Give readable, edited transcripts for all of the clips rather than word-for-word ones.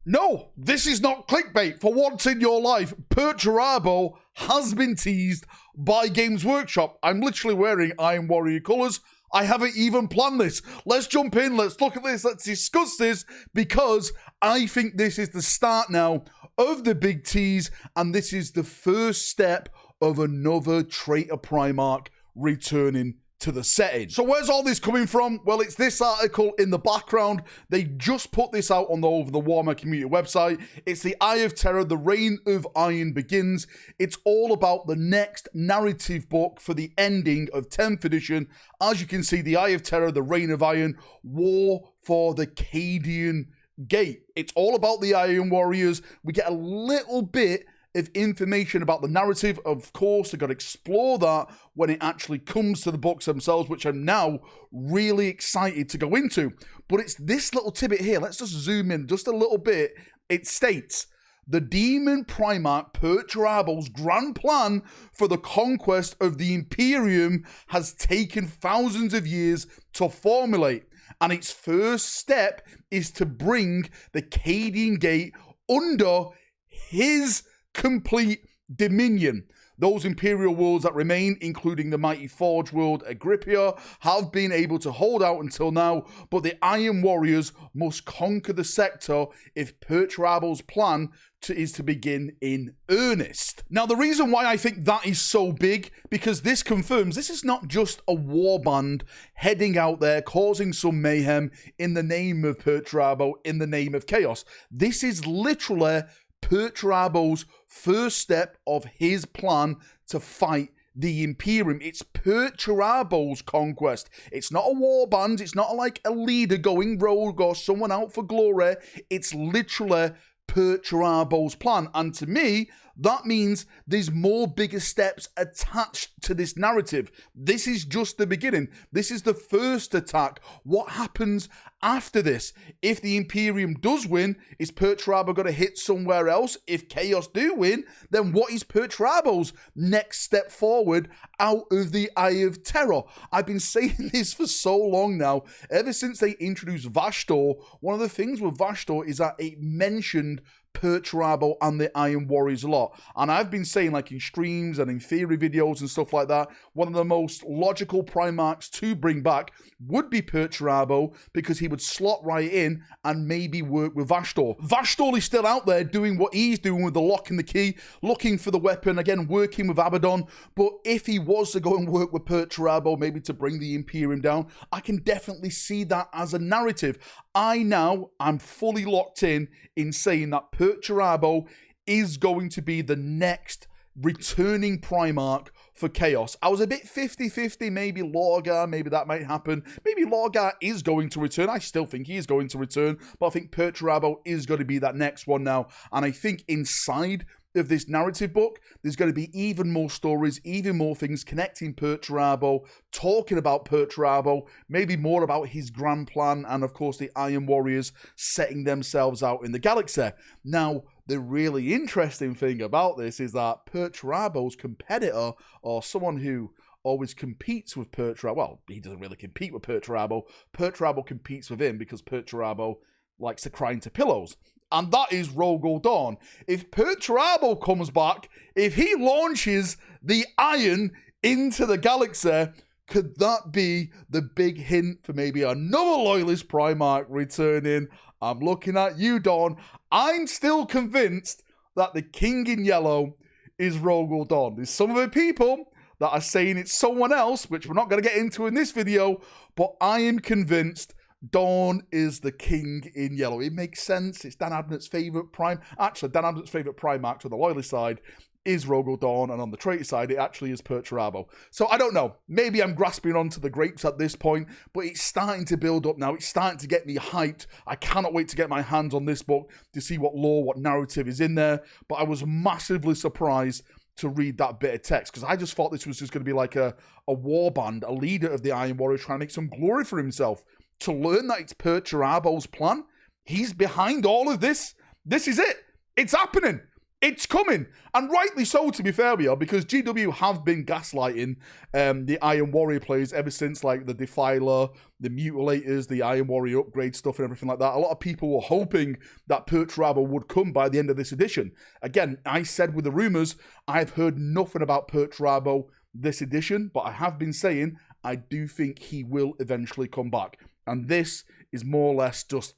No, this is not clickbait. For once in your life, Perturabo has been teased by Games Workshop. I'm literally wearing Iron Warrior colours. I haven't even planned this. Let's jump in, let's look at this, let's discuss this, because I think this is the start now of the big tease, and this is the first step of another traitor Primarch returning to the setting. So where's all this coming from? Well, it's this article in the background. They just put this out on over the Warhammer community website. It's the Eye of Terror, the Reign of Iron begins. It's all about the next narrative book for the ending of 10th edition. As you can see, the Eye of Terror, the Reign of Iron, War for the Cadian Gate. It's all about the Iron Warriors. We get a little bit of information about the narrative. Of course, they've got to explore that when it actually comes to the books themselves, which I'm now really excited to go into. But it's this little tidbit here. Let's just zoom in just a little bit. It states, the Demon Primarch Perturabo's grand plan for the conquest of the Imperium has taken thousands of years to formulate, and its first step is to bring the Cadian Gate under his complete dominion. Those Imperial worlds that remain, including the mighty Forge world Agrippia, have been able to hold out until now, but the Iron Warriors must conquer the sector if Perturabo's plan is to begin in earnest. Now, the reason why I think that is so big, because this confirms this is not just a warband heading out there causing some mayhem in the name of Perturabo, in the name of chaos. This is literally Perturabo's first step of his plan to fight the Imperium. It's Perturabo's conquest. It's not a warband. It's not like a leader going rogue or someone out for glory. It's literally Perturabo's plan. And to me, that means there's more bigger steps attached to this narrative. This is just the beginning. This is the first attack. What happens after this? If the Imperium does win, is Perturabo going to hit somewhere else? If Chaos do win, then what is Perturabo's next step forward out of the Eye of Terror? I've been saying this for so long now. Ever since they introduced Vashtor, one of the things with Vashtor is that it mentioned Perturabo and the Iron Warriors a lot. And I've been saying, like in streams and in theory videos and stuff like that, one of the most logical Primarchs to bring back would be Perturabo, because he would slot right in and maybe work with Vashtor. Vashtor is still out there doing what he's doing with the lock and the key, looking for the weapon, again, working with Abaddon. But if he was to go and work with Perturabo, maybe to bring the Imperium down, I can definitely see that as a narrative. I'm fully locked in saying that Perturabo is going to be the next returning Primarch for Chaos. I was a bit 50-50, maybe Lorgar, maybe that might happen. Maybe Lorgar is going to return. I still think he is going to return, but I think Perturabo is going to be that next one now. And I think inside of this narrative book, there's going to be even more stories, even more things connecting Perturabo, talking about Perturabo, maybe more about his grand plan, and of course the Iron Warriors setting themselves out in the galaxy. Now, the really interesting thing about this is that Perturabo's competitor, or someone who always competes with Perturabo, well, he doesn't really compete with Perturabo. Perturabo competes with him because Perturabo likes to cry into pillows. And that is Rogel Dawn. If Perturabo comes back, if he launches the iron into the galaxy, could that be the big hint for maybe another loyalist Primarch returning? I'm looking at you, Dawn. I'm still convinced that the King in Yellow is Rogel Dawn. There's some of the people that are saying it's someone else, which we're not going to get into in this video, but I am convinced Dawn is the King in Yellow. It makes sense. It's Dan Abnett's favourite prime. Actually, Dan Abnett's favourite Primarch on the loyalist side is Rogel Dawn, and on the traitor side, it actually is Perturabo. So I don't know. Maybe I'm grasping onto the grapes at this point, but it's starting to build up now. It's starting to get me hyped. I cannot wait to get my hands on this book to see what lore, what narrative is in there. But I was massively surprised to read that bit of text, because I just thought this was just going to be like a warband, a leader of the Iron Warriors trying to make some glory for himself. To learn that it's Perturabo's plan, he's behind all of this. This is it. It's happening. It's coming, and rightly so, to be fair with you, because GW have been gaslighting the Iron Warrior players ever since, like, the Defiler, the Mutilators, the Iron Warrior upgrade stuff and everything like that. A lot of people were hoping that Perturabo would come by the end of this edition. Again, I said with the rumours, I've heard nothing about Perturabo this edition, but I have been saying I do think he will eventually come back. And this is more or less just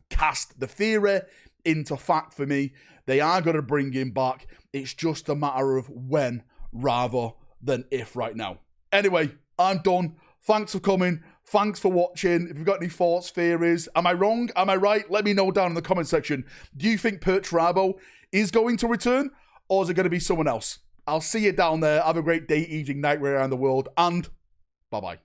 cast the theory into fact for me. They are going to bring him back. It's just a matter of when rather than if right now. Anyway, I'm done. Thanks for coming. Thanks for watching. If you've got any thoughts, theories, am I wrong? Am I right? Let me know down in the comment section. Do you think Perturabo is going to return, or is it going to be someone else? I'll see you down there. Have a great day, evening, night, around the world, and bye-bye.